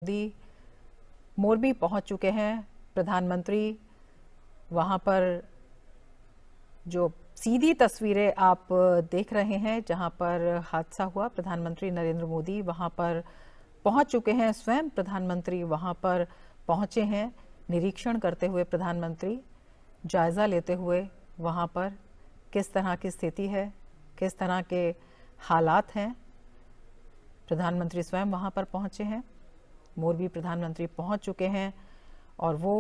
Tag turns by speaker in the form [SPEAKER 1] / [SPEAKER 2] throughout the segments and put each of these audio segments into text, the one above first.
[SPEAKER 1] मोदी मोरबी पहुंच चुके हैं। प्रधानमंत्री वहां पर जो सीधी तस्वीरें आप देख रहे हैं जहां पर हादसा हुआ, प्रधानमंत्री नरेंद्र मोदी वहां पर पहुंच चुके हैं। स्वयं प्रधानमंत्री वहां पर पहुंचे हैं। निरीक्षण करते हुए प्रधानमंत्री जायजा लेते हुए वहां पर किस तरह की स्थिति है, किस तरह के हालात हैं। प्रधानमंत्री स्वयं वहां पर पहुंचे हैं। मोरबी प्रधानमंत्री पहुंच चुके हैं और वो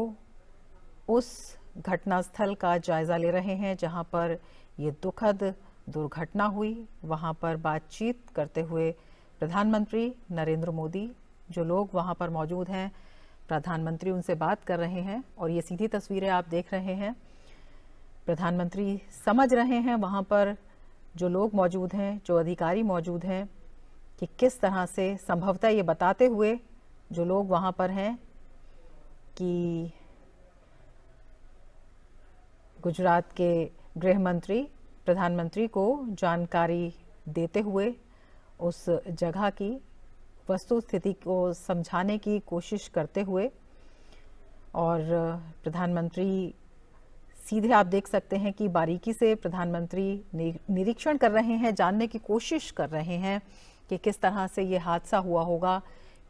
[SPEAKER 1] उस घटनास्थल का जायजा ले रहे हैं जहां पर ये दुखद दुर्घटना हुई। वहां पर बातचीत करते हुए प्रधानमंत्री नरेंद्र मोदी, जो लोग वहां पर मौजूद हैं, प्रधानमंत्री उनसे बात कर रहे हैं और ये सीधी तस्वीरें आप देख रहे हैं। प्रधानमंत्री समझ रहे हैं वहां पर जो लोग मौजूद हैं, जो अधिकारी मौजूद हैं, कि किस तरह से संभवतः ये बताते हुए जो लोग वहां पर हैं कि गुजरात के गृह मंत्री प्रधानमंत्री को जानकारी देते हुए उस जगह की वस्तु स्थिति को समझाने की कोशिश करते हुए, और प्रधानमंत्री सीधे आप देख सकते हैं कि बारीकी से प्रधानमंत्री निरीक्षण कर रहे हैं, जानने की कोशिश कर रहे हैं कि किस तरह से ये हादसा हुआ होगा,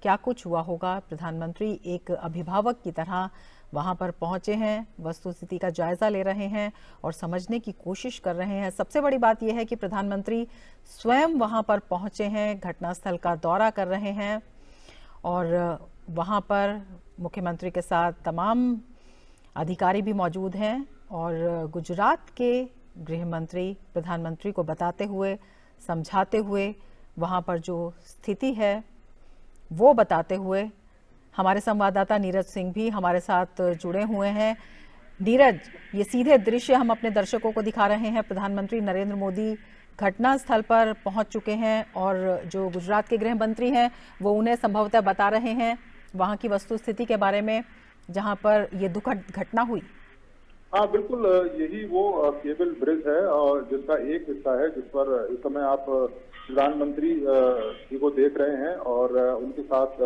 [SPEAKER 1] क्या कुछ हुआ होगा। प्रधानमंत्री एक अभिभावक की तरह वहां पर पहुंचे हैं, वस्तुस्थिति का जायजा ले रहे हैं और समझने की कोशिश कर रहे हैं। सबसे बड़ी बात यह है कि प्रधानमंत्री स्वयं वहां पर पहुंचे हैं, घटनास्थल का दौरा कर रहे हैं और वहां पर मुख्यमंत्री के साथ तमाम अधिकारी भी मौजूद हैं और गुजरात के गृह मंत्री प्रधानमंत्री को बताते हुए, समझाते हुए, वहां पर जो स्थिति है वो बताते हुए, हमारे संवाददाता नीरज सिंह भी हमारे साथ जुड़े हुए हैं। नीरज, ये सीधे दृश्य हम अपने दर्शकों को दिखा रहे हैं। प्रधानमंत्री नरेंद्र मोदी घटनास्थल पर पहुंच चुके हैं और जो गुजरात के गृह मंत्री हैं वो उन्हें संभवतः बता रहे हैं वहां की वस्तुस्थिति के बारे में जहां पर ये दुखद घटना हुई।
[SPEAKER 2] हाँ बिल्कुल, यही वो केबल ब्रिज है और जिसका एक हिस्सा है जिस पर इस समय आप प्रधानमंत्री जी को देख रहे हैं और उनके साथ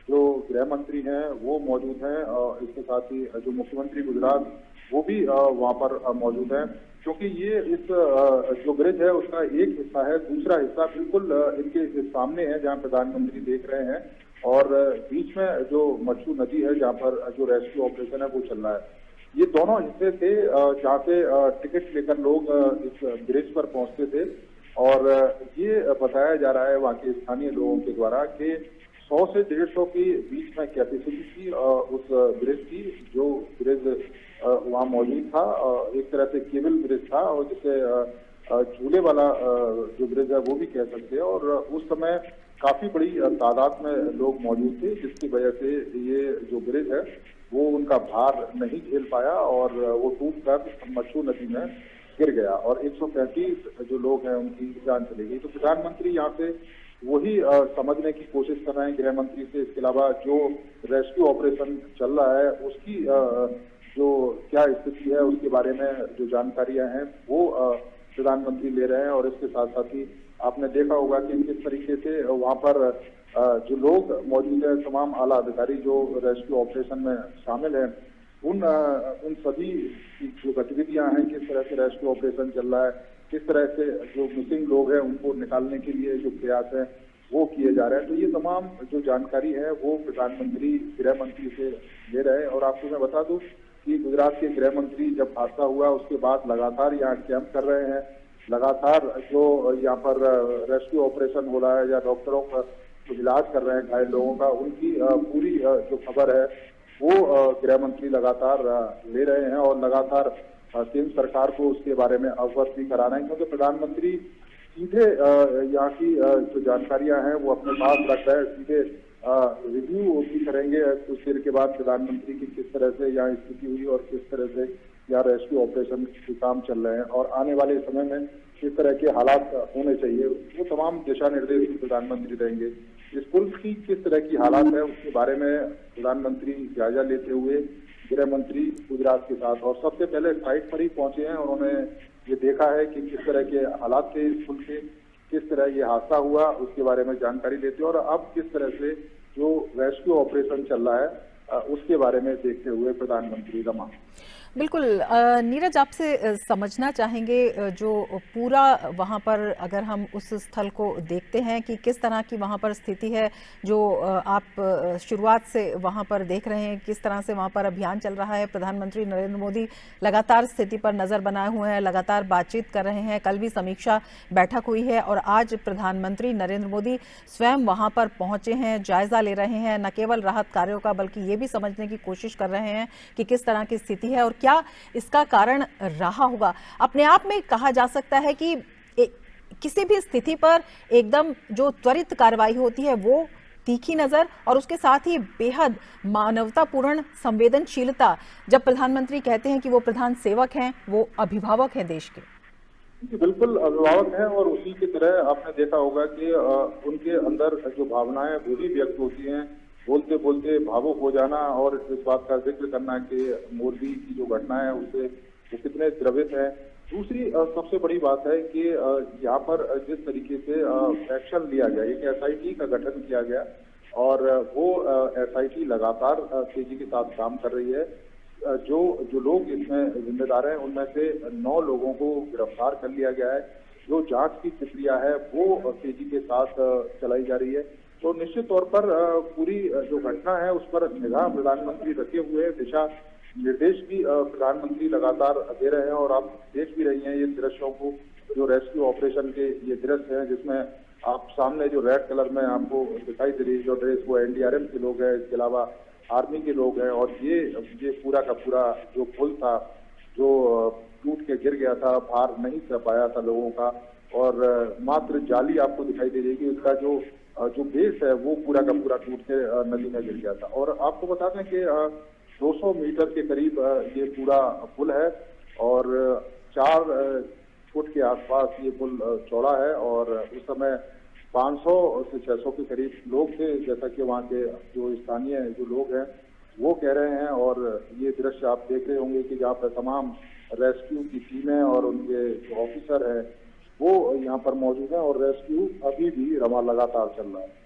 [SPEAKER 2] जो गृह मंत्री हैं वो मौजूद हैं और इसके साथ ही जो मुख्यमंत्री गुजरात वो भी वहाँ पर मौजूद हैं। क्योंकि ये इस जो ब्रिज है उसका एक हिस्सा है, दूसरा हिस्सा बिल्कुल इनके सामने है जहाँ प्रधानमंत्री देख रहे हैं और बीच में जो मच्छू नदी है जहाँ पर जो रेस्क्यू ऑपरेशन है वो चल रहा है। ये दोनों हिस्से थे जहाँ से टिकट लेकर लोग इस ब्रिज पर पहुंचते थे और ये बताया जा रहा है वहाँ के स्थानीय लोगों के द्वारा कि 100 से 150 के बीच में कैपेसिटी थी उस ब्रिज की। जो ब्रिज वहाँ मौजूद था एक तरह से केबल ब्रिज था और जिसे झूले वाला जो ब्रिज है वो भी कह सकते हैं और उस समय काफी बड़ी तादाद में लोग मौजूद थे जिसकी वजह से ये जो ब्रिज है वो उनका भार नहीं झेल पाया और वो टूटकर मच्छू नदी में गिर गया और 135 जो लोग हैं उनकी जान चली गई। तो प्रधानमंत्री यहाँ से वही समझने की कोशिश कर रहे हैं गृह मंत्री से। इसके अलावा जो रेस्क्यू ऑपरेशन चल रहा है उसकी जो क्या स्थिति है उसके बारे में जो जानकारियां हैं वो प्रधानमंत्री ले रहे हैं और इसके साथ साथ ही आपने देखा होगा कि किस तरीके से वहाँ पर जो लोग मौजूद हैं, तमाम आला अधिकारी जो रेस्क्यू ऑपरेशन में शामिल हैं, उन सभी की जो गतिविधियां हैं, किस तरह से रेस्क्यू ऑपरेशन चल रहा है, किस तरह से जो मिसिंग लोग हैं उनको निकालने के लिए जो प्रयास है वो किए जा रहे हैं। तो ये तमाम जो जानकारी है वो प्रधानमंत्री गृह मंत्री से ले रहे हैं। और आपको मैं बता दूं कि गुजरात के गृह मंत्री जब हादसा हुआ उसके बाद लगातार यहाँ कैंप कर रहे हैं, लगातार जो यहाँ पर रेस्क्यू ऑपरेशन हो रहा है या डॉक्टरों का इलाज कर रहे हैं घायल लोगों का, उनकी पूरी जो खबर है वो गृह मंत्री लगातार ले रहे हैं और लगातार केंद्र सरकार को उसके बारे में अवगत भी करा रहे हैं। क्योंकि प्रधानमंत्री सीधे यहाँ की जो जानकारियां हैं वो अपने पास रख रहे हैं, सीधे रिव्यू भी करेंगे कुछ देर के बाद प्रधानमंत्री की किस तरह से यहाँ स्थिति हुई और किस तरह से यहाँ रेस्क्यू ऑपरेशन के काम चल रहे हैं और आने वाले समय में किस तरह के हालात होने चाहिए वो तमाम दिशा निर्देश भी प्रधानमंत्री देंगे। इस पुल की किस तरह की हालात है उसके बारे में प्रधानमंत्री जायजा लेते हुए गृह मंत्री गुजरात के साथ और सबसे पहले साइट पर ही पहुंचे हैं। उन्होंने ये देखा है कि किस तरह के हालात थे इस पुल के, किस तरह ये हादसा हुआ उसके बारे में जानकारी लेते हैं और अब किस तरह से जो रेस्क्यू ऑपरेशन चल रहा है उसके बारे में देखते हुए प्रधानमंत्री रमा।
[SPEAKER 1] बिल्कुल नीरज, आपसे समझना चाहेंगे जो पूरा वहाँ पर अगर हम उस स्थल को देखते हैं कि किस तरह की वहाँ पर स्थिति है, जो आप शुरुआत से वहाँ पर देख रहे हैं, किस तरह से वहाँ पर अभियान चल रहा है। प्रधानमंत्री नरेंद्र मोदी लगातार स्थिति पर नज़र बनाए हुए हैं, लगातार बातचीत कर रहे हैं। कल भी समीक्षा बैठक हुई है और आज प्रधानमंत्री नरेंद्र मोदी स्वयं वहाँ पर पहुँचे हैं, जायजा ले रहे हैं, न केवल राहत कार्यों का बल्कि ये भी समझने की कोशिश कर रहे हैं कि किस तरह की स्थिति है और क्या इसका कारण रहा होगा। अपने आप में कहा जा सकता है कि किसी भी स्थिति पर एकदम जो त्वरित कार्रवाई होती है वो तीखी नजर और उसके साथ ही बेहद मानवतापूर्ण संवेदनशीलता। जब प्रधानमंत्री कहते हैं कि वो प्रधान सेवक हैं, वो अभिभावक हैं देश के।
[SPEAKER 2] बिल्कुल अभिभावक हैं और उसी की तरह आपने देखा होगा कि उनके अंदर जो भावनाएं वो भी व्यक्त होती हैं। बोलते बोलते भावुक हो जाना और इस बात का जिक्र करना कि मोरबी की जो घटना है उससे वो कितने द्रवित है। दूसरी सबसे बड़ी बात है कि यहाँ पर जिस तरीके से एक्शन लिया गया, एक एसआईटी का गठन किया गया और वो एसआईटी लगातार तेजी के साथ काम कर रही है। जो लोग इसमें जिम्मेदार हैं उनमें से 9 लोगों को गिरफ्तार कर लिया गया है। जो जांच की प्रक्रिया है वो तेजी के साथ चलाई जा रही है। तो निश्चित तौर पर पूरी जो घटना है उस पर निगाह प्रधानमंत्री रखे हुए हैं। दिशा निर्देश भी प्रधानमंत्री लगातार दे रहे हैं और आप देख भी रही हैं ये दृश्यों को, जो रेस्क्यू ऑपरेशन के ये दृश्य हैं जिसमें आप सामने जो रेड कलर में आपको दिखाई दे रही है जो ड्रेस, वो एनडीआरएफ के लोग हैं, इसके अलावा आर्मी के लोग हैं। और ये पूरा का पूरा जो पुल था जो टूट के गिर गया था, भार नहीं सह पाया था लोगों का और मात्र जाली आपको दिखाई दे रही है कि उसका जो बेस है वो पूरा का पूरा टूट के नदी में गिर गया था। और आपको बता दें कि 200 मीटर के करीब ये पूरा पुल है और 4 फुट के आसपास ये पुल चौड़ा है और उस समय 500 से 600 के करीब लोग थे, जैसा कि वहाँ के जो स्थानीय जो लोग हैं वो कह रहे हैं। और ये दृश्य आप देख रहे होंगे कि जहाँ पर तमाम रेस्क्यू की टीमें और उनके जो ऑफिसर हैं वो यहाँ पर मौजूद हैं और रेस्क्यू अभी भी रमा लगातार चल रहा है।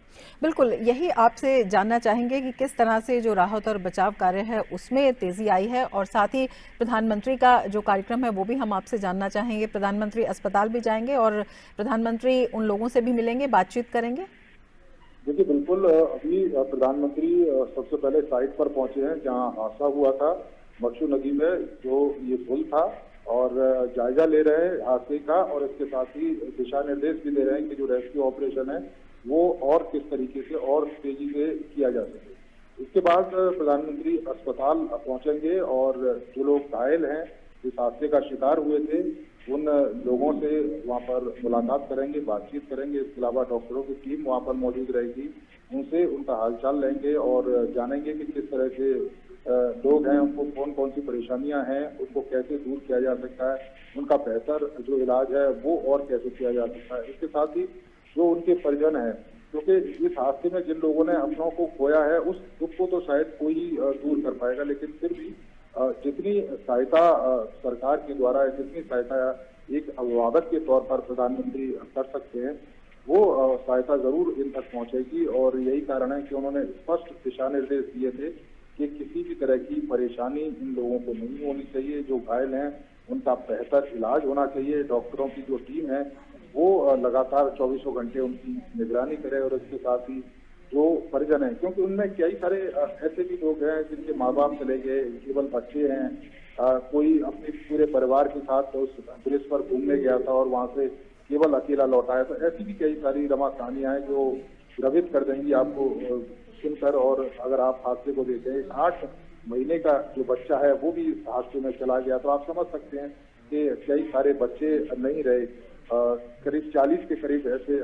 [SPEAKER 1] बिल्कुल, यही आपसे जानना चाहेंगे कि किस तरह से जो राहत और बचाव कार्य है उसमें तेजी आई है और साथ ही प्रधानमंत्री का जो कार्यक्रम है वो भी हम आपसे जानना चाहेंगे। प्रधानमंत्री अस्पताल भी जाएंगे और प्रधानमंत्री उन लोगों से भी मिलेंगे, बातचीत करेंगे।
[SPEAKER 2] देखिए बिल्कुल, अभी प्रधानमंत्री सबसे पहले साइट पर पहुंचे हैं जहाँ हादसा हुआ था मक्षू नदी में, जो ये पुल था, और जायजा ले रहे हैं हादसे का और इसके साथ ही दिशा निर्देश भी दे रहे हैं कि जो रेस्क्यू ऑपरेशन है वो और किस तरीके से और तेजी से किया जा सके। इसके बाद प्रधानमंत्री अस्पताल पहुंचेंगे और जो लोग घायल हैं, इस हादसे का शिकार हुए थे, उन लोगों से वहां पर मुलाकात करेंगे, बातचीत करेंगे। इसके अलावा डॉक्टरों की टीम वहां पर मौजूद रहेगी, उनसे उनका हालचाल लेंगे और जानेंगे कि किस तरह से लोग हैं, उनको कौन कौन सी परेशानियां हैं, उनको कैसे दूर किया जा सकता है, उनका बेहतर जो इलाज है वो और कैसे किया जा सकता है। इसके साथ ही जो उनके परिजन हैं, क्योंकि इस हादसे में जिन लोगों ने अपनों को खोया है उस दुख को तो शायद कोई ही दूर कर पाएगा, लेकिन फिर भी जितनी सहायता सरकार के द्वारा, जितनी सहायता एक अभिभावक के तौर पर प्रधानमंत्री कर सकते हैं वो सहायता जरूर इन तक पहुंचेगी। और यही कारण है कि उन्होंने स्पष्ट दिशा निर्देश दिए थे कि किसी भी तरह की परेशानी इन लोगों को नहीं होनी चाहिए। जो घायल हैं उनका बेहतर इलाज होना चाहिए। डॉक्टरों की जो टीम है वो लगातार 24 घंटे उनकी निगरानी करे और इसके साथ ही जो परिजन हैं, क्योंकि उनमें कई सारे ऐसे भी लोग हैं जिनके माँ बाप चले गए, केवल बच्चे हैं, कोई अपने पूरे परिवार के साथ उस ब्रिज पर घूमने गया था और वहां से केवल अकेला लौटा है। तो ऐसी भी कई सारी रमा कहानियां हैं जो द्रवित कर देंगी आपको सुनकर। और अगर आप हादसे को देखें, 8 महीने का जो बच्चा है वो भी इस हादसे में चला गया, तो आप समझ सकते हैं कि कई सारे बच्चे नहीं रहे। करीब 40 के करीब ऐसे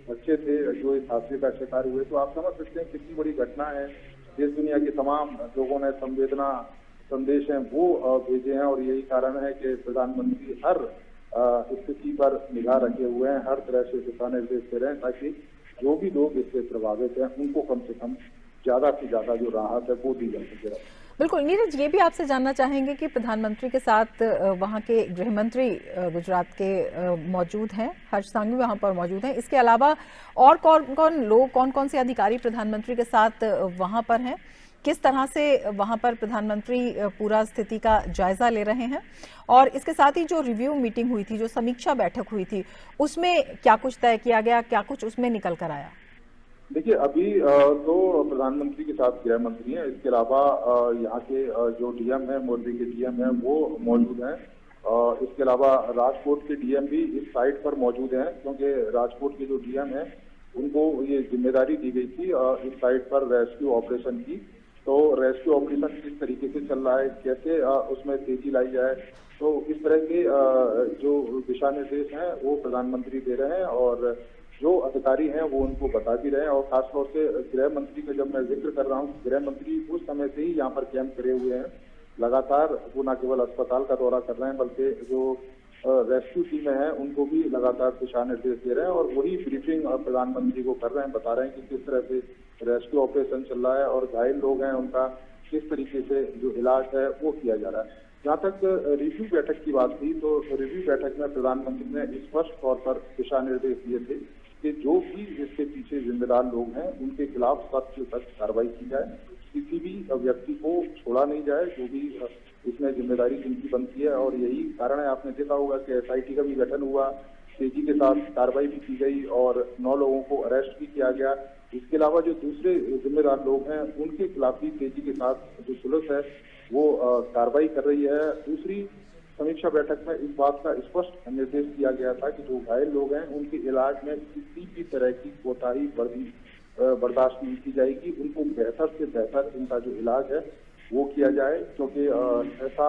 [SPEAKER 2] बच्चे थे जो इस हादसे का शिकार हुए। तो आप समझ सकते हैं कितनी बड़ी घटना है। देश दुनिया के तमाम लोगों ने संवेदना संदेश हैं वो भेजे हैं और यही कारण है कि प्रधानमंत्री हर स्थिति पर निगाह रखे हुए हैं, हर तरह से दिशा निर्देश दे रहे हैं ताकि जो भी लोग इससे प्रभावित हैं उनको कम से कम ज्यादा से ज्यादा जो राहत है वो दी जा सके।
[SPEAKER 1] बिल्कुल नीरज, ये भी आपसे जानना चाहेंगे कि प्रधानमंत्री के साथ वहाँ के गृह मंत्री गुजरात के मौजूद हैं, हर्ष सांघवी वहाँ पर मौजूद हैं। इसके अलावा और कौन कौन लोग, कौन कौन से अधिकारी प्रधानमंत्री के साथ वहाँ पर हैं? किस तरह से वहाँ पर प्रधानमंत्री पूरा स्थिति का जायजा ले रहे हैं? और इसके साथ ही जो रिव्यू मीटिंग हुई थी, जो समीक्षा बैठक हुई थी, उसमें क्या कुछ तय किया गया, क्या कुछ उसमें निकल कर आया?
[SPEAKER 2] देखिए, अभी तो प्रधानमंत्री के साथ गृह मंत्री हैं। इसके अलावा यहाँ के जो डीएम है, मोरबी के डीएम है, वो मौजूद हैं। इसके अलावा राजकोट के डीएम भी इस साइट पर मौजूद हैं, क्योंकि राजकोट के जो डीएम हैं उनको ये जिम्मेदारी दी गई थी इस साइट पर रेस्क्यू ऑपरेशन की। तो रेस्क्यू ऑपरेशन किस तरीके से चल रहा है, कैसे उसमें तेजी लाई जाए, तो इस तरह के जो दिशा निर्देश हैं वो प्रधानमंत्री दे रहे हैं और जो अधिकारी हैं वो उनको बता भी रहे हैं। और खासतौर से गृह मंत्री का जब मैं जिक्र कर रहा हूँ, गृह मंत्री उस समय से ही यहाँ पर कैंप करे हुए हैं। लगातार वो न केवल अस्पताल का दौरा कर रहे हैं, बल्कि जो रेस्क्यू टीमें हैं उनको भी लगातार दिशा निर्देश दे रहे हैं और वही ब्रीफिंग प्रधानमंत्री को कर रहे हैं, बता रहे हैं कि किस तरह से रेस्क्यू ऑपरेशन चल रहा है और घायल लोग हैं उनका किस तरीके से जो इलाज है वो किया जा रहा है। जहाँ तक रिव्यू बैठक की बात थी, तो रिव्यू बैठक में प्रधानमंत्री ने स्पष्ट तौर पर दिशा निर्देश दिए थे कि जो भी इसके पीछे जिम्मेदार लोग हैं उनके खिलाफ सख्त से सख्त कार्रवाई की जाए, किसी भी व्यक्ति को छोड़ा नहीं जाए जो भी इसमें जिम्मेदारी जिनकी बनती है। और यही कारण है, आपने देखा होगा कि एसआईटी का भी गठन हुआ, तेजी के साथ कार्रवाई भी की गई और 9 लोगों को अरेस्ट भी किया गया। इसके अलावा जो दूसरे जिम्मेदार लोग हैं उनके खिलाफ भी तेजी के साथ जो पुलिस है वो कार्रवाई कर रही है। दूसरी समीक्षा बैठक में इस बात का स्पष्ट निर्देश दिया गया था कि जो घायल लोग हैं उनके इलाज में किसी भी तरह की कोताही बर्दाश्त नहीं की जाएगी। उनको बेहतर से बेहतर इनका जो इलाज है वो किया जाए, क्योंकि ऐसा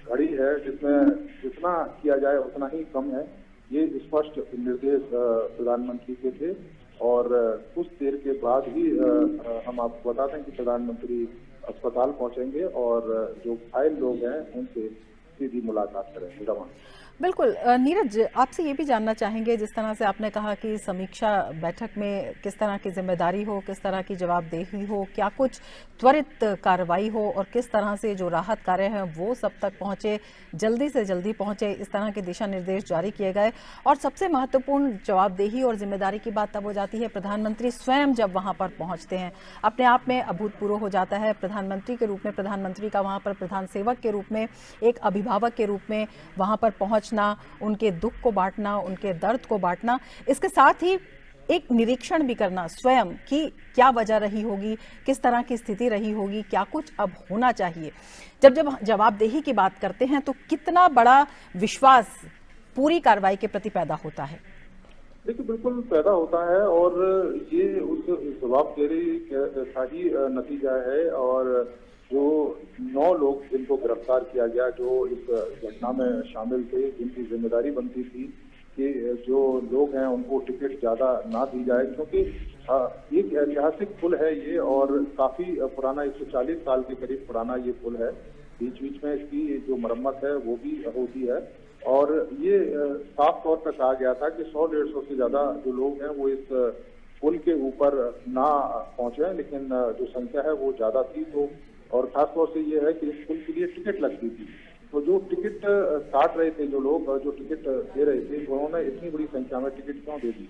[SPEAKER 2] घड़ी है जिसमें जितना किया जाए उतना ही कम है। ये स्पष्ट निर्देश प्रधानमंत्री के थे और कुछ देर के बाद ही हम आपको बता दें कि प्रधानमंत्री अस्पताल पहुंचेंगे और जो घायल लोग हैं उनसे सीधी मुलाकात करेंगे। रवाना।
[SPEAKER 1] बिल्कुल नीरज, आपसे ये भी जानना चाहेंगे, जिस तरह से आपने कहा कि समीक्षा बैठक में किस तरह की जिम्मेदारी हो, किस तरह की जवाबदेही हो, क्या कुछ त्वरित कार्रवाई हो और किस तरह से जो राहत कार्य हैं वो सब तक पहुंचे, जल्दी से जल्दी पहुंचे, इस तरह के दिशा निर्देश जारी किए गए। और सबसे महत्वपूर्ण जवाबदेही और जिम्मेदारी की बात तब हो जाती है प्रधानमंत्री स्वयं जब वहां पर पहुंचते हैं। अपने आप में अभूतपूर्व हो जाता है प्रधानमंत्री के रूप में, प्रधानमंत्री का वहां पर प्रधान सेवक के रूप में, एक अभिभावक के रूप में वहां पर पहुंचना, उनके दुख को बांटना, उनके दर्द को बांटना, इसके साथ ही एक निरीक्षण भी करना स्वयं कि क्या वजह रही होगी, किस तरह की स्थिति रही होगी, क्या कुछ अब होना चाहिए। जब जवाबदेही की बात करते हैं तो कितना बड़ा विश्वास पूरी कार्रवाई के प्रति पैदा होता है?
[SPEAKER 2] देखिए, बिल्कुल पैदा होता है और ये उस जवाबदेही का ही नतीजा है। और जो 9 लोग जिनको गिरफ्तार किया गया, जो इस घटना में शामिल थे, जिनकी जिम्मेदारी बनती थी कि जो लोग हैं उनको टिकट ज्यादा ना दी जाए, क्योंकि एक ऐतिहासिक पुल है ये और काफी पुराना, 140 साल के करीब पुराना ये पुल है। बीच बीच में इसकी जो मरम्मत है वो भी होती है और ये साफ तौर पर कहा गया था कि 100-150 से ज्यादा जो लोग हैं वो इस पुल के ऊपर ना पहुंचे, लेकिन जो संख्या है वो ज्यादा थी। तो और खासतौर से ये है कि इस पुल के लिए टिकट लगती थी, तो जो टिकट काट रहे थे, जो लोग जो टिकट दे रहे थे, उन्होंने इतनी बड़ी संख्या में टिकट क्यों दे दी,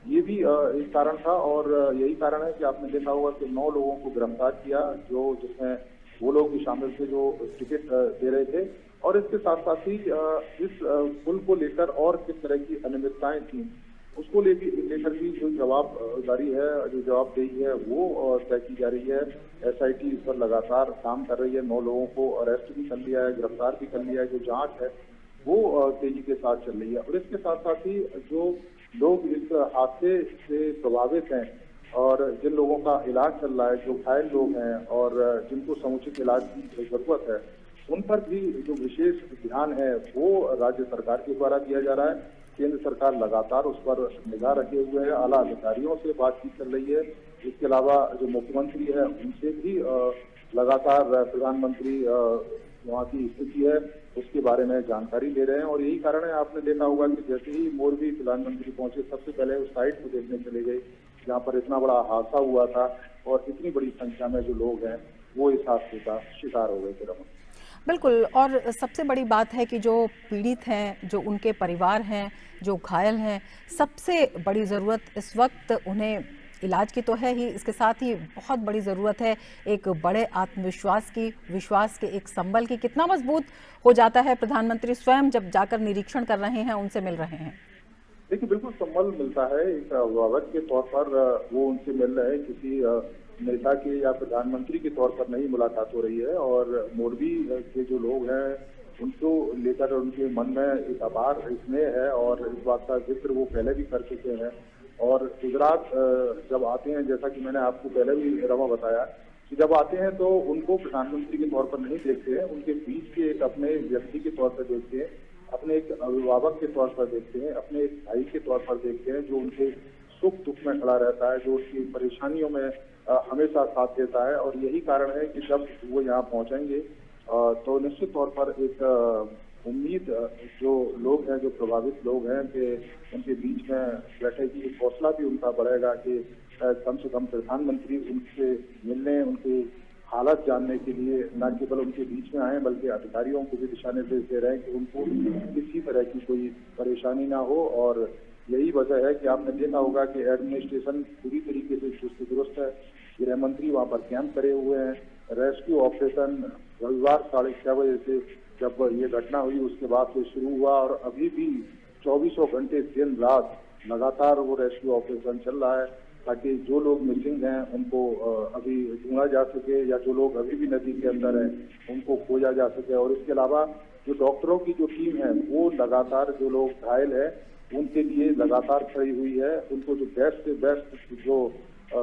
[SPEAKER 2] ये भी एक कारण था। और यही कारण है कि आपने देखा होगा कि 9 लोगों को गिरफ्तार किया, जो जिसमें वो लोग भी शामिल थे जो टिकट दे रहे थे। और इसके साथ साथ ही इस पुल को लेकर और किस तरह की अनियमितताएं थी उसको लेकर भी जो जवाबदारी है, जो जवाबदेही है वो तय की जा रही है। एसआईटी इस पर लगातार काम कर रही है, 9 लोगों को अरेस्ट भी कर लिया है, गिरफ्तार भी कर लिया है। जो जांच है वो तेजी के साथ चल रही है। और इसके साथ साथ ही जो लोग इस हादसे से प्रभावित हैं और जिन लोगों का इलाज चल रहा है, जो घायल लोग हैं और जिनको समुचित इलाज की जरूरत है, उन पर भी जो विशेष ध्यान है वो राज्य सरकार के द्वारा दिया जा रहा है। केंद्र सरकार लगातार उस पर निगाह रखे हुए है, आला अधिकारियों से बातचीत चल रही है। इसके अलावा जो मुख्यमंत्री है उनसे भी लगातार प्रधानमंत्री वहाँ की स्थिति है उसके बारे में जानकारी ले रहे हैं। और यही कारण है, आपने देखा होगा कि जैसे ही मोरबी प्रधानमंत्री पहुंचे, सबसे पहले उस साइट को देखने चले गए जहाँ पर इतना बड़ा हादसा हुआ था। और इतनी बड़ी संख्या में जो लोग हैं वो इस हादसे का शिकार हो गए थे रमन।
[SPEAKER 1] बिल्कुल, और सबसे बड़ी बात है कि जो पीड़ित हैं, जो उनके परिवार हैं, जो घायल हैं, सबसे बड़ी ज़रूरत इस वक्त उन्हें इलाज की तो है ही, इसके साथ ही बहुत बड़ी ज़रूरत है एक बड़े आत्मविश्वास की, विश्वास के, एक संबल की। कितना मजबूत हो जाता है प्रधानमंत्री स्वयं जब जाकर निरीक्षण कर रहे हैं, उनसे मिल रहे हैं?
[SPEAKER 2] देखिए, बिल्कुल संबल मिलता है एक अभिभावक के तौर पर। वो उनसे मिल रहे हैं, किसी नेता के या प्रधानमंत्री के तौर पर नहीं मुलाकात हो रही है। और मोरबी के जो लोग हैं उनको लेकर उनके मन में एक अपार स्नेह है और इस बात का जिक्र वो पहले भी कर चुके हैं। और गुजरात जब आते हैं, जैसा कि मैंने आपको पहले भी रमा बताया कि जब आते हैं तो उनको प्रधानमंत्री के तौर पर नहीं देखते हैं, उनके बीच के एक अपने व्यक्ति के तौर पर देखते हैं, अपने एक अभिभावक के तौर पर देखते हैं, अपने एक भाई के तौर पर देखते हैं, जो उनके सुख दुख में खड़ा रहता है, जो उनकी परेशानियों में हमेशा साथ देता है। और यही कारण है कि जब वो यहाँ पहुंचेंगे तो निश्चित तौर पर एक उम्मीद जो लोग हैं, जो प्रभावित लोग हैं, कि उनके बीच में बैठेगी, एक हौसला भी उनका बढ़ेगा कि कम से कम प्रधानमंत्री उनसे मिलने, उनकी हालत जानने के लिए न केवल उनके बीच में आए बल्कि अधिकारियों को भी दिशा निर्देश दे रहे हैं कि उनको किसी तरह की कोई परेशानी ना हो। और यही वजह है कि आपने देखा होगा कि एडमिनिस्ट्रेशन पूरी तरीके से चुस्त दुरुस्त है। गृह मंत्री वहाँ पर कैंप करे हुए हैं। रेस्क्यू ऑपरेशन रविवार 6:30 बजे से जब ये घटना हुई उसके बाद से शुरू हुआ और अभी भी 24 घंटे दिन रात लगातार वो रेस्क्यू ऑपरेशन चल रहा है, ताकि जो लोग मिसिंग हैं उनको अभी ढूंढा जा सके, या जो लोग अभी भी नदी के अंदर हैं उनको खोजा जा सके। और इसके अलावा जो डॉक्टरों की जो टीम है वो लगातार जो लोग घायल है उनके लिए लगातार खड़ी हुई है। उनको जो बेस्ट से बेस्ट जो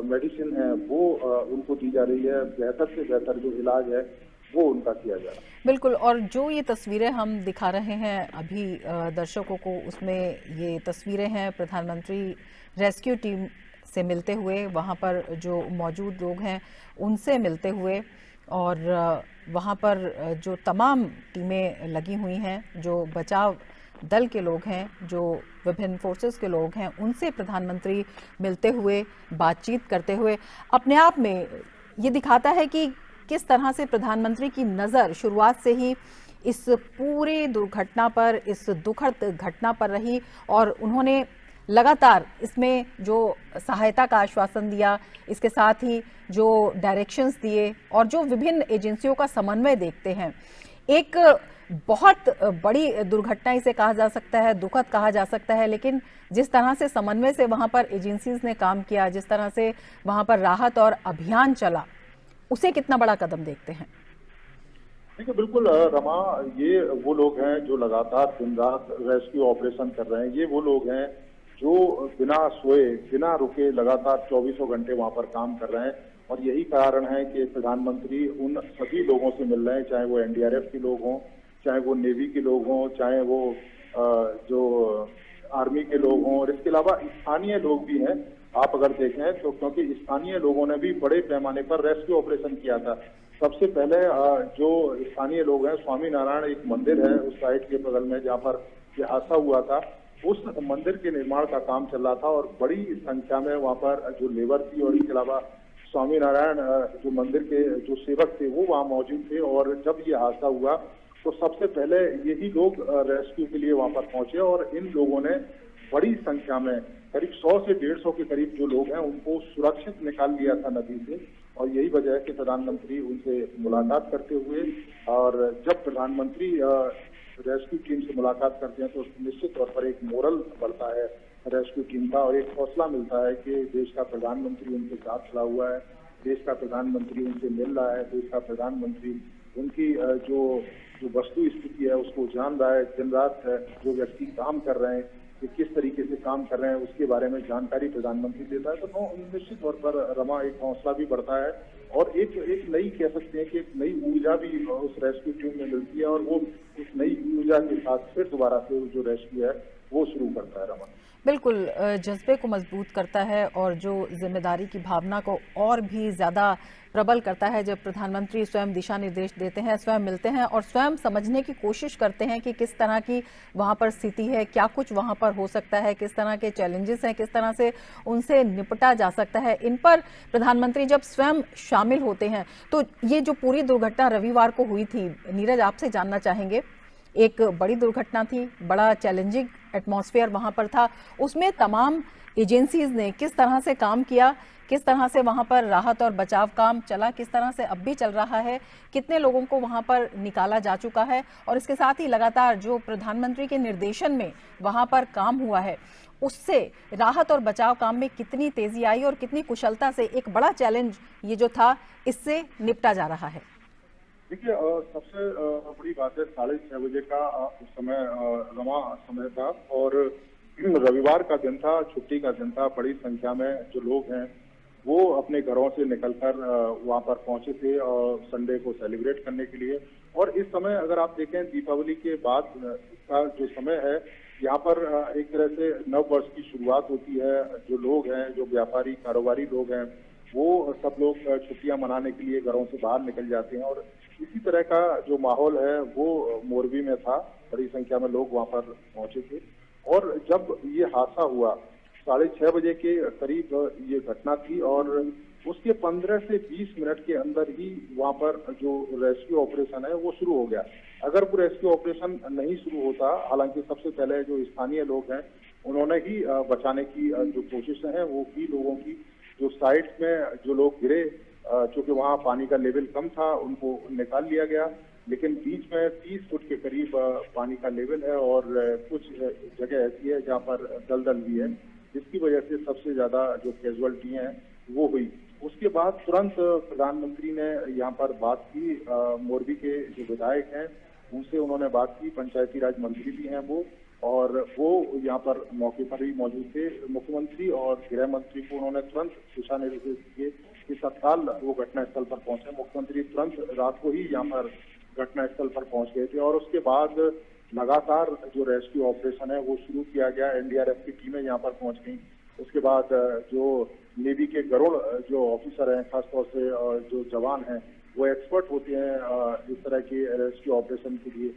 [SPEAKER 2] मेडिसिन है वो उनको दी जा रही है, बेहतर से बेहतर जो इलाज है वो उनका किया जा रहा है।
[SPEAKER 1] बिल्कुल, और जो ये तस्वीरें हम दिखा रहे हैं अभी दर्शकों को, उसमें ये तस्वीरें हैं प्रधानमंत्री रेस्क्यू टीम से मिलते हुए, वहाँ पर जो मौजूद लोग हैं उनसे मिलते हुए, और वहाँ पर जो तमाम टीमें लगी हुई हैं, जो बचाव दल के लोग हैं, जो विभिन्न फोर्सेस के लोग हैं, उनसे प्रधानमंत्री मिलते हुए, बातचीत करते हुए, अपने आप में ये दिखाता है कि किस तरह से प्रधानमंत्री की नज़र शुरुआत से ही इस पूरी दुर्घटना पर, इस दुखद घटना पर रही, और उन्होंने लगातार इसमें जो सहायता का आश्वासन दिया, इसके साथ ही जो डायरेक्शंस दिए और जो विभिन्न एजेंसियों का समन्वय देखते हैं। एक बहुत बड़ी दुर्घटना इसे कहा जा सकता है, दुखद कहा जा सकता है, लेकिन जिस तरह से समन्वय से वहां पर एजेंसीज ने काम किया, जिस तरह से वहां पर राहत और अभियान चला, उसे कितना बड़ा कदम देखते हैं?
[SPEAKER 2] देखिए, बिल्कुल रमा, ये वो लोग हैं जो लगातार दिन रात रेस्क्यू ऑपरेशन कर रहे हैं। ये वो लोग हैं जो बिना सोए, बिना रुके लगातार 24 घंटे वहां पर काम कर रहे हैं। और यही कारण है कि प्रधानमंत्री उन सभी लोगों से मिल रहे हैं, चाहे वो एनडीआरएफ के लोग हों, चाहे वो नेवी के लोग हों, चाहे वो जो आर्मी के लोग हों, और इसके अलावा स्थानीय लोग भी हैं। आप अगर देखें तो, क्योंकि स्थानीय लोगों ने भी बड़े पैमाने पर रेस्क्यू ऑपरेशन किया था। सबसे पहले जो स्थानीय लोग हैं, स्वामी नारायण एक मंदिर है उस साइड के बगल में जहाँ पर यह हादसा हुआ था, उस मंदिर के निर्माण का काम चल रहा था और बड़ी संख्या में वहाँ पर जो लेबर थी, और इसके अलावा स्वामी नारायण जो मंदिर के जो सेवक थे वो वहाँ मौजूद थे। और जब ये हादसा हुआ तो सबसे पहले यही लोग रेस्क्यू के लिए वहाँ पर पहुंचे, और इन लोगों ने बड़ी संख्या में करीब 100 से 150 के करीब जो लोग हैं उनको सुरक्षित निकाल लिया था नदी से। और यही वजह है कि प्रधानमंत्री उनसे मुलाकात करते हुए, और जब प्रधानमंत्री रेस्क्यू टीम से मुलाकात करते हैं तो निश्चित तौर पर एक मोरल बढ़ता है रेस्क्यू टीम का, और एक हौसला मिलता है कि देश का प्रधानमंत्री उनके साथ खड़ा हुआ है, देश का प्रधानमंत्री उनसे मिल रहा है, देश का प्रधानमंत्री उनकी जो वस्तु स्थिति है उसको जान रहा है। दिन रात जो व्यक्ति काम कर रहे हैं कि किस तरीके से काम कर रहे हैं उसके बारे में जानकारी प्रधानमंत्री देता है। तो निश्चित तौर पर रमा एक हौसला भी बढ़ता है, और एक नई कह सकते हैं कि एक नई ऊर्जा भी उस रेस्क्यू टीम में मिलती है, और वो उस नई ऊर्जा के साथ फिर दोबारा से जो रेस्क्यू है वो शुरू करता है रमा।
[SPEAKER 1] बिल्कुल जज्बे को मजबूत करता है और जो जिम्मेदारी की भावना को और भी ज़्यादा प्रबल करता है जब प्रधानमंत्री स्वयं दिशा निर्देश देते हैं, स्वयं मिलते हैं और स्वयं समझने की कोशिश करते हैं कि किस तरह की वहाँ पर स्थिति है, क्या कुछ वहाँ पर हो सकता है, किस तरह के चैलेंजेस हैं, किस तरह से उनसे निपटा जा सकता है। इन पर प्रधानमंत्री जब स्वयं शामिल होते हैं तो ये जो पूरी दुर्घटना रविवार को हुई थी, नीरज आपसे जानना चाहेंगे, एक बड़ी दुर्घटना थी, बड़ा चैलेंजिंग एटमॉस्फेयर वहां पर था, उसमें तमाम एजेंसीज ने किस तरह से काम किया, किस तरह से वहां पर राहत और बचाव काम चला, किस तरह से अब भी चल रहा है, कितने लोगों को वहां पर निकाला जा चुका है और इसके साथ ही लगातार जो प्रधानमंत्री के निर्देशन में वहां पर काम हुआ है उससे राहत और बचाव काम में कितनी तेजी आई और कितनी कुशलता से एक बड़ा चैलेंज ये जो था इससे निपटा जा रहा है।
[SPEAKER 2] देखिए, सबसे बड़ी बात है 6:30 बजे का उस समय रमा समय था और रविवार का दिन था, छुट्टी का दिन था। बड़ी संख्या में जो लोग हैं वो अपने घरों से निकलकर वहां पर पहुंचे थे और संडे को सेलिब्रेट करने के लिए। और इस समय अगर आप देखें दीपावली के बाद का जो समय है, यहाँ पर एक तरह से नव वर्ष की शुरुआत होती है। जो लोग हैं, जो व्यापारी कारोबारी लोग हैं, वो सब लोग छुट्टियां मनाने के लिए घरों से बाहर निकल जाते हैं और इसी तरह का जो माहौल है वो मोरबी में था। बड़ी संख्या में लोग वहां पर पहुंचे थे और जब ये हादसा हुआ 6:30 बजे के करीब ये घटना थी और उसके 15 से 20 मिनट के अंदर ही वहां पर जो रेस्क्यू ऑपरेशन है वो शुरू हो गया। अगर वो रेस्क्यू ऑपरेशन नहीं शुरू होता, हालांकि सबसे पहले जो स्थानीय लोग हैं उन्होंने ही बचाने की जो कोशिशें हैं वो की, लोगों की जो साइड में जो लोग गिरे, चूंकि वहां पानी का लेवल कम था उनको निकाल लिया गया, लेकिन बीच में 30 फुट के करीब पानी का लेवल है और कुछ जगह ऐसी है जहां पर दलदल भी है, जिसकी वजह से सबसे ज्यादा जो कैजुअलिटी हैं वो हुई। उसके बाद तुरंत प्रधानमंत्री ने यहाँ पर बात की, मोरबी के जो विधायक हैं उनसे उन्होंने बात की, पंचायती राज मंत्री भी हैं वो, और वो यहाँ पर मौके पर ही मौजूद थे। मुख्यमंत्री और गृह मंत्री को उन्होंने तुरंत दिशा निर्देश दिए कि तत्काल वो घटनास्थल पर पहुंचे। मुख्यमंत्री तुरंत रात को ही यहाँ पर घटनास्थल पर पहुंच गए थे और उसके बाद लगातार जो रेस्क्यू ऑपरेशन है वो शुरू किया गया। एनडीआरएफ की टीमें यहाँ पर पहुंच गई। उसके बाद जो नेवी के गरुड़ जो ऑफिसर हैं, खासतौर से जो जवान हैं, वो एक्सपर्ट होते हैं इस तरह के रेस्क्यू ऑपरेशन के लिए,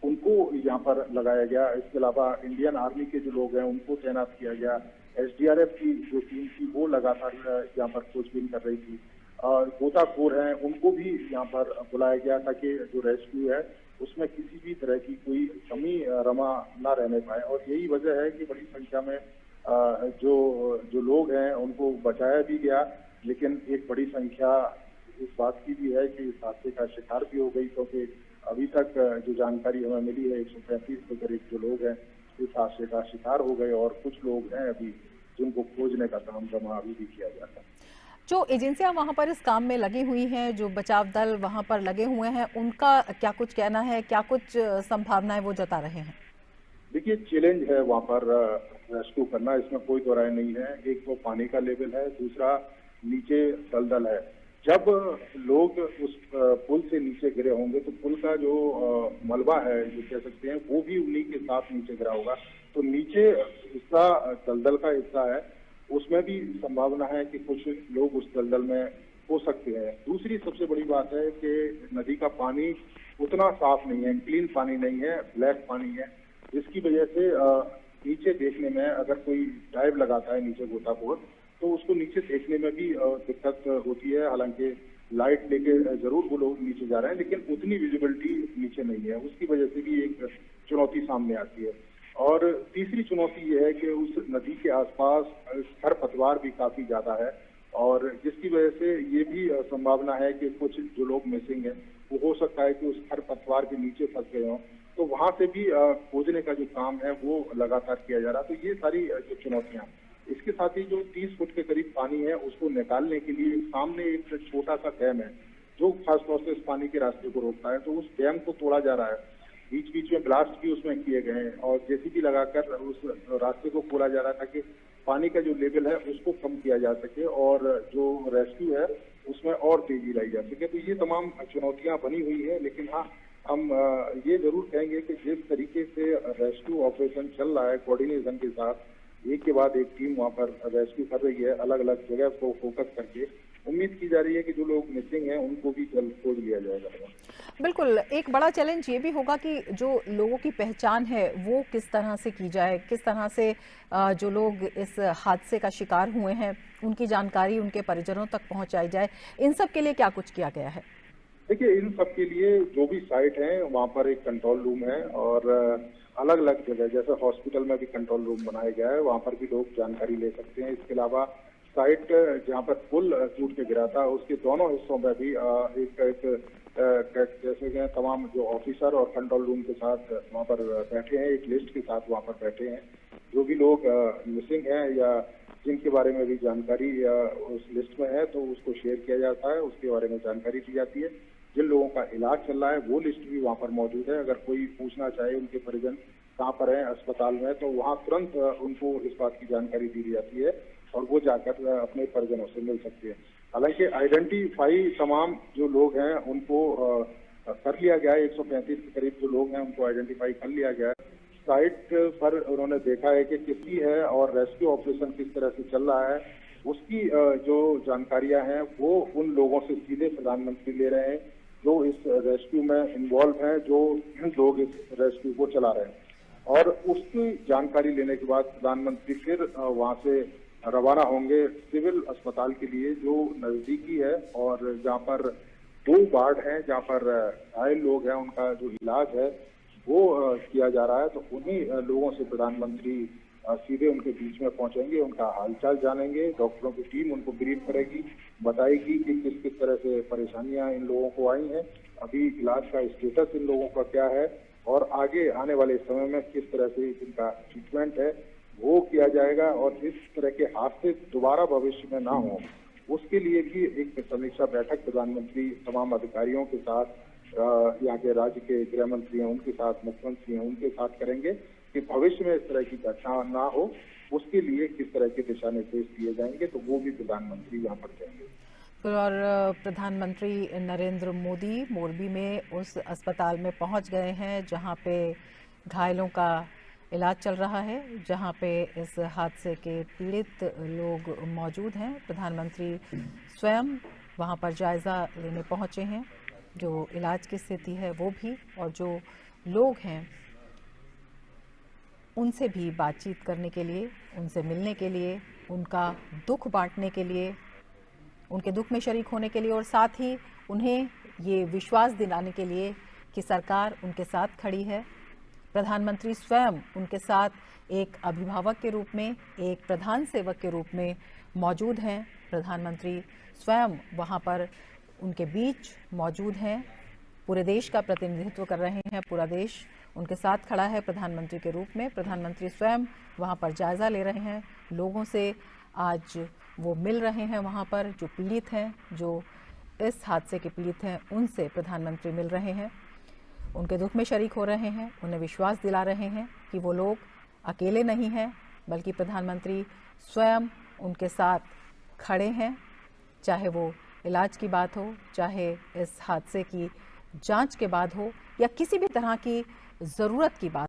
[SPEAKER 2] उनको यहाँ पर लगाया गया। इसके अलावा इंडियन आर्मी के जो लोग हैं उनको तैनात किया गया। एसडीआरएफ की जो टीम थी वो लगातार यहाँ पर खोजबीन कर रही थी। गोताखोर हैं उनको भी यहाँ पर बुलाया गया ताकि जो रेस्क्यू है उसमें किसी भी तरह की कोई कमी रमा ना रहने पाए। और यही वजह है कि बड़ी संख्या में जो लोग हैं उनको बचाया भी गया, लेकिन एक बड़ी संख्या इस बात की भी है कि इस हादसे का शिकार भी हो गई, क्योंकि अभी तक जो जानकारी हमें मिली है 135 के करीब जो लोग हैं इस हादसे का शिकार हो गए और कुछ लोग हैं अभी जिनको खोजने का काम रमा अभी भी किया जा रहा है।
[SPEAKER 1] जो एजेंसियां वहां पर इस काम में लगी हुई हैं, जो बचाव दल वहां पर लगे हुए हैं, उनका क्या कुछ कहना है, क्या कुछ संभावनाएं वो जता रहे हैं?
[SPEAKER 2] देखिए, चैलेंज है वहां पर रेस्क्यू करना, इसमें कोई दो राय नहीं है। एक तो पानी का लेवल है, दूसरा नीचे दलदल है। जब लोग उस पुल से नीचे गिरे होंगे तो पुल का जो मलबा है जो कह सकते हैं वो भी उन्हीं के साथ नीचे गिरा होगा, तो नीचे हिस्सा दलदल का हिस्सा है, उसमें भी संभावना है कि कुछ लोग उस दलदल में हो सकते हैं। दूसरी सबसे बड़ी बात है कि नदी का पानी उतना साफ नहीं है, क्लीन पानी नहीं है, ब्लैक पानी है, जिसकी वजह से नीचे देखने में अगर कोई डाइव लगाता है नीचे गोताखोर तो उसको नीचे देखने में भी दिक्कत होती है। हालांकि लाइट लेके जरूर वो लोग नीचे जा रहे हैं, लेकिन उतनी विजिबिलिटी नीचे नहीं है, उसकी वजह से भी एक चुनौती सामने आती है। और तीसरी चुनौती ये है कि उस नदी के आसपास खरपतवार भी काफी ज्यादा है और जिसकी वजह से ये भी संभावना है कि कुछ जो लोग मिसिंग है वो हो सकता है कि उस खरपतवार के नीचे फंस गए हों, तो वहां से भी खोजने का जो काम है वो लगातार किया जा रहा है। तो ये सारी जो चुनौतियां, इसके साथ ही जो 30 फुट के करीब पानी है उसको निकालने के लिए सामने एक छोटा सा डैम है जो खासतौर से इस पानी के रास्ते को रोकता है, तो उस डैम को तोड़ा जा रहा है। बीच बीच में ब्लास्ट भी उसमें किए गए हैं और जेसीबी लगाकर उस रास्ते को खोला जा रहा है ताकि पानी का जो लेवल है उसको कम किया जा सके और जो रेस्क्यू है उसमें और तेजी लाई जा सके। तो ये तमाम चुनौतियां बनी हुई है, लेकिन हाँ, हम ये जरूर कहेंगे कि जिस तरीके से रेस्क्यू ऑपरेशन चल रहा है कोऑर्डिनेशन के साथ, एक के बाद एक टीम वहाँ पर रेस्क्यू कर रही है, अलग अलग जगह को फोकस करके। उम्मीद की जा रही है कि जो लोग मिसिंग हैं उनको भी जल्द खोज लिया जाएगा।
[SPEAKER 1] बिल्कुल, एक बड़ा चैलेंज ये भी होगा कि जो लोगों की पहचान है वो किस तरह से की जाए, किस तरह से जो लोग इस हादसे का शिकार हुए हैं उनकी जानकारी उनके परिजनों तक पहुंचाई जाए। इन सब के लिए क्या कुछ किया गया है?
[SPEAKER 2] देखिए, इन सब के लिए जो भी साइट है वहाँ पर एक कंट्रोल रूम है और अलग अलग जगह जैसे हॉस्पिटल में भी कंट्रोल रूम बनाया गया है, वहाँ पर भी लोग जानकारी ले सकते हैं। इसके अलावा साइट जहाँ पर पुल टूट के गिरा था उसके दोनों हिस्सों में भी जैसे कि तमाम जो ऑफिसर और कंट्रोल रूम के साथ वहाँ पर बैठे हैं, एक लिस्ट के साथ वहाँ पर बैठे हैं। जो भी लोग मिसिंग हैं या जिनके बारे में भी जानकारी उस लिस्ट में है तो उसको शेयर किया जाता है, उसके बारे में जानकारी दी जाती है। जिन लोगों का इलाज चल रहा है वो लिस्ट भी वहाँ पर मौजूद है। अगर कोई पूछना चाहे उनके परिजन कहाँ पर हैं अस्पताल में, तो वहाँ तुरंत उनको इस बात की जानकारी दी जाती है और वो जाकर अपने परिजनों से मिल सकते हैं। हालांकि आइडेंटिफाई तमाम जो लोग हैं उनको कर लिया गया है। 135 के करीब जो लोग हैं उनको आइडेंटिफाई कर लिया गया है। साइट पर उन्होंने देखा है कि किसकी है और रेस्क्यू ऑपरेशन किस तरह से चल रहा है, उसकी जो जानकारियां हैं वो उन लोगों से सीधे प्रधानमंत्री ले रहे हैं जो इस रेस्क्यू में इन्वॉल्व हैं, जो लोग इस रेस्क्यू को चला रहे हैं। और उसकी जानकारी लेने के बाद प्रधानमंत्री फिर वहां से रवाना होंगे सिविल अस्पताल के लिए जो नजदीकी है और जहाँ पर 2 वार्ड हैं जहाँ पर घायल लोग हैं, उनका जो इलाज है वो किया जा रहा है। तो उन्हीं लोगों से प्रधानमंत्री सीधे उनके बीच में पहुंचेंगे, उनका हालचाल जानेंगे। डॉक्टरों की टीम उनको ब्रीफ करेगी, बताएगी कि किस किस तरह से परेशानियां इन लोगों को आई हैं, अभी इलाज का स्टेटस इन लोगों का क्या है और आगे आने वाले समय में किस तरह से इनका ट्रीटमेंट है वो किया जाएगा। और इस तरह के हादसे दोबारा भविष्य में ना हो उसके लिए भी एक समीक्षा बैठक प्रधानमंत्री तमाम अधिकारियों के साथ, यहाँ के राज्य के गृह मंत्री हैं उनके साथ, मुख्यमंत्री हैं उनके साथ करेंगे कि भविष्य में इस तरह की घटना ना हो, उसके लिए किस तरह के दिशा निर्देश दिए जाएंगे, तो वो भी प्रधानमंत्री यहाँ पर देंगे।
[SPEAKER 1] और प्रधानमंत्री नरेंद्र मोदी मोरबी में उस अस्पताल में पहुंच गए हैं जहां पे घायलों का इलाज चल रहा है, जहां पे इस हादसे के पीड़ित लोग मौजूद हैं। प्रधानमंत्री स्वयं वहां पर जायज़ा लेने पहुंचे हैं, जो इलाज की स्थिति है वो भी, और जो लोग हैं उनसे भी बातचीत करने के लिए, उनसे मिलने के लिए, उनका दुख बांटने के लिए, उनके दुख में शरीक होने के लिए और साथ ही उन्हें ये विश्वास दिलाने के लिए कि सरकार उनके साथ खड़ी है। प्रधानमंत्री स्वयं उनके साथ एक अभिभावक के रूप में, एक प्रधान सेवक के रूप में मौजूद हैं। प्रधानमंत्री स्वयं वहाँ पर उनके बीच मौजूद हैं, पूरे देश का प्रतिनिधित्व कर रहे हैं, पूरा देश उनके साथ खड़ा है प्रधानमंत्री के रूप में। प्रधानमंत्री स्वयं वहाँ पर जायज़ा ले रहे हैं, लोगों से आज वो मिल रहे हैं, वहाँ पर जो पीड़ित हैं, जो इस हादसे के पीड़ित हैं, उनसे प्रधानमंत्री मिल रहे हैं, उनके दुख में शरीक हो रहे हैं, उन्हें विश्वास दिला रहे हैं कि वो लोग अकेले नहीं हैं, बल्कि प्रधानमंत्री स्वयं उनके साथ खड़े हैं। चाहे वो इलाज की बात हो, चाहे इस हादसे की जांच के बाद हो या किसी भी तरह की ज़रूरत की बात